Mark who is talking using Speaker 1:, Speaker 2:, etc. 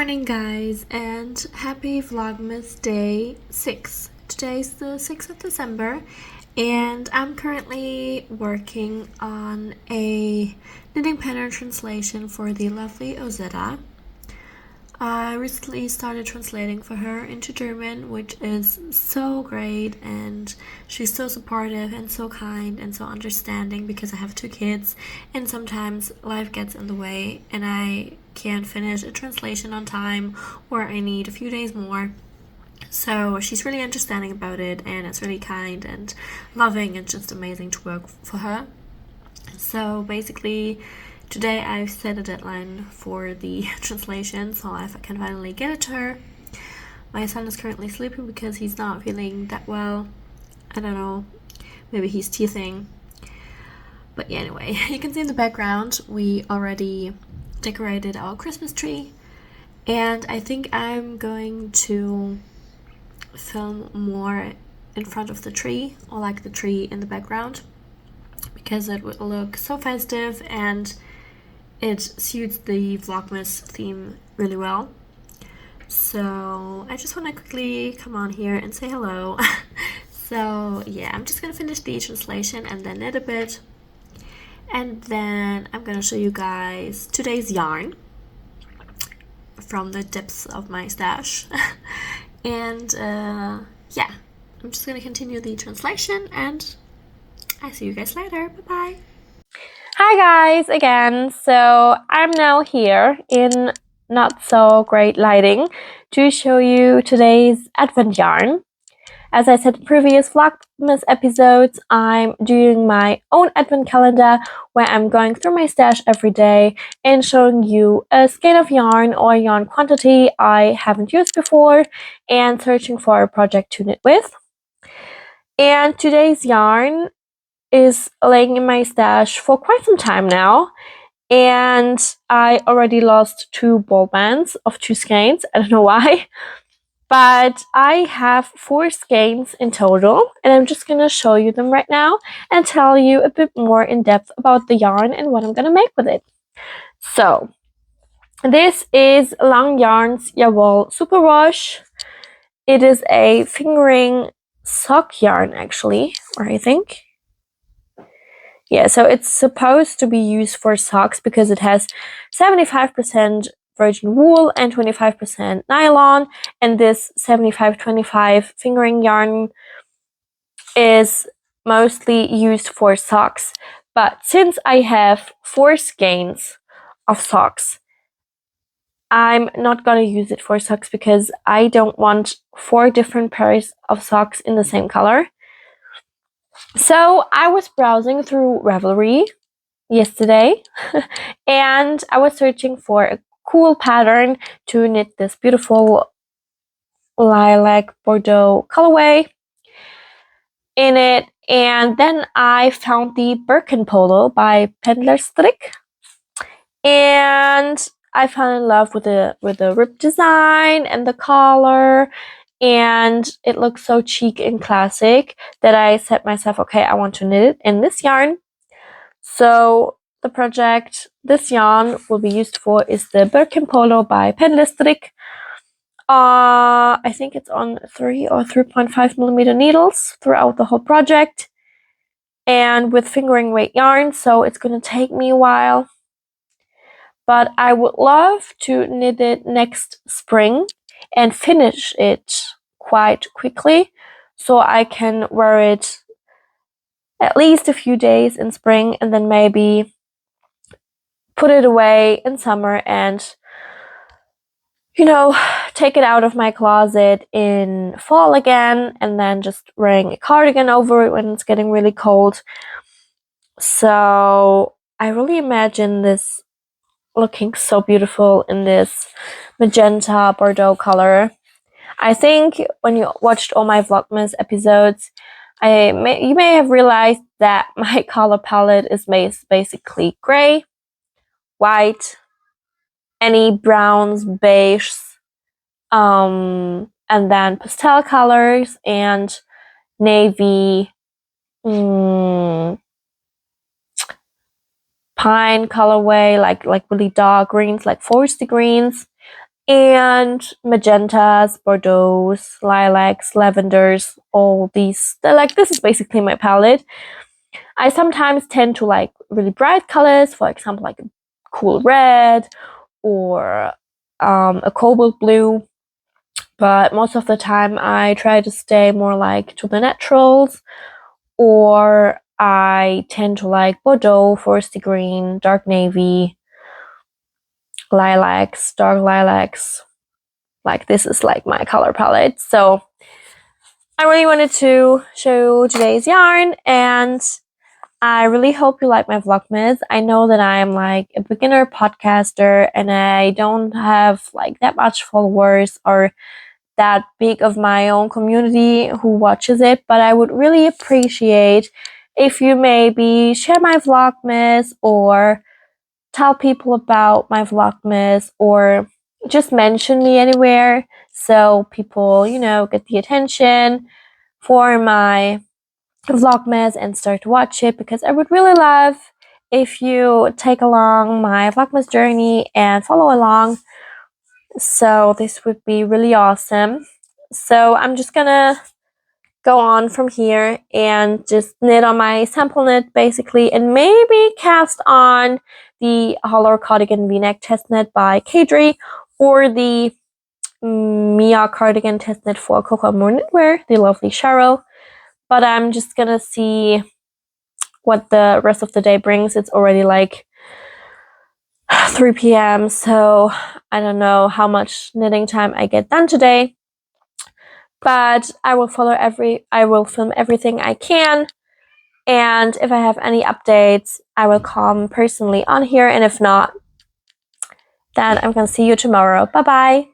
Speaker 1: morning, guys, and happy Vlogmas Day 6. Today's the 6th of December, and I'm currently working on a knitting pattern translation for the lovely Ozetta. I recently started translating for her into German, which is so great, and she's so supportive and so kind and so understanding because I have 2 kids and sometimes life gets in the way and I can't finish a translation on time or I need a few days more. So she's really understanding about it, and it's really kind and loving and just amazing to work for her. So basically, today I've set a deadline for the translation, so I can finally get it to her. My son is currently sleeping because he's not feeling that well. I don't know, maybe he's teething. But yeah, anyway, you can see in the background we already decorated our Christmas tree, and I think I'm going to film more in front of the tree, or like the tree in the background, because it would look so festive and it suits the Vlogmas theme really well. So I just want to quickly come on here and say hello. So yeah, I'm just gonna finish the translation and then knit a bit, and then I'm gonna show you guys today's yarn from the depths of my stash. And yeah, I'm just gonna continue the translation and I see you guys later. Bye bye.
Speaker 2: Hi guys again. So I'm now here in not so great lighting to show you today's advent yarn. As I said in previous Vlogmas episodes, I'm doing my own advent calendar where I'm going through my stash every day and showing you a skein of yarn or yarn quantity I haven't used before and searching for a project to knit with. And today's yarn is laying in my stash for quite some time now, and I already lost 2 ball bands of 2 skeins. I don't know why, but I have 4 skeins in total, and I'm just gonna show you them right now and tell you a bit more in depth about the yarn and what I'm gonna make with it. So this is Long Yarns Yawoll Superwash. It is a fingering sock yarn actually, or I think. Yeah, so it's supposed to be used for socks because it has 75% virgin wool and 25% nylon, and this 75-25 fingering yarn is mostly used for socks. But since I have 4 skeins of socks, I'm not gonna use it for socks because I don't want 4 different pairs of socks in the same color. So I was browsing through Ravelry yesterday and I was searching for a cool pattern to knit this beautiful lilac Bordeaux colorway in it, and then I found the Birkin Polo by Pendlerstrick, and I fell in love with the rib design and the collar, and it looks so chic and classic that I said myself, okay, I want to knit it in this yarn. So the project this yarn will be used for is the Birkin Polo by Pendlerstrick. I think it's on 3 or 3.5 millimeter needles throughout the whole project, and with fingering weight yarn, so it's gonna take me a while. But I would love to knit it next spring and finish it quite quickly, so I can wear it at least a few days in spring and then maybe put it away in summer and, you know, take it out of my closet in fall again and then just wearing a cardigan over it when it's getting really cold. So I really imagine this looking so beautiful in this magenta Bordeaux color. I think when you watched all my Vlogmas episodes, you may have realized that my color palette is basically gray, white, any browns, beiges, and then pastel colors and navy, pine colorway, like really dark greens, like foresty greens, and magentas, bordeauxs, lilacs, lavenders, all these. This is basically my palette. I sometimes tend to like really bright colors, for example, like a cool red or a cobalt blue. But most of the time I try to stay more like to the naturals, or I tend to like bordeaux, foresty green, dark navy, lilacs, dark lilacs. Like this is like my color palette. So I really wanted to show today's yarn, and I really hope you like my vlogmas. I know that I'm like a beginner podcaster and I don't have like that much followers or that big of my own community who watches it, but I would really appreciate if you maybe share my vlogmas or tell people about my vlogmas or just mention me anywhere so people, get the attention for my vlogmas and start to watch it, because I would really love if you take along my vlogmas journey and follow along. So this would be really awesome. So I'm just gonna go on from here and just knit on my sample knit basically, and maybe cast on the Hollow Cardigan V-neck test knit by Kadri, or the Mia cardigan test knit for Cocoa More Knitwear, the lovely Cheryl. But I'm just gonna see what the rest of the day brings. It's already like 3 p.m. so I don't know how much knitting time I get done today. But I will film everything I can. And if I have any updates, I will come personally on here. And if not, then I'm gonna see you tomorrow. Bye bye.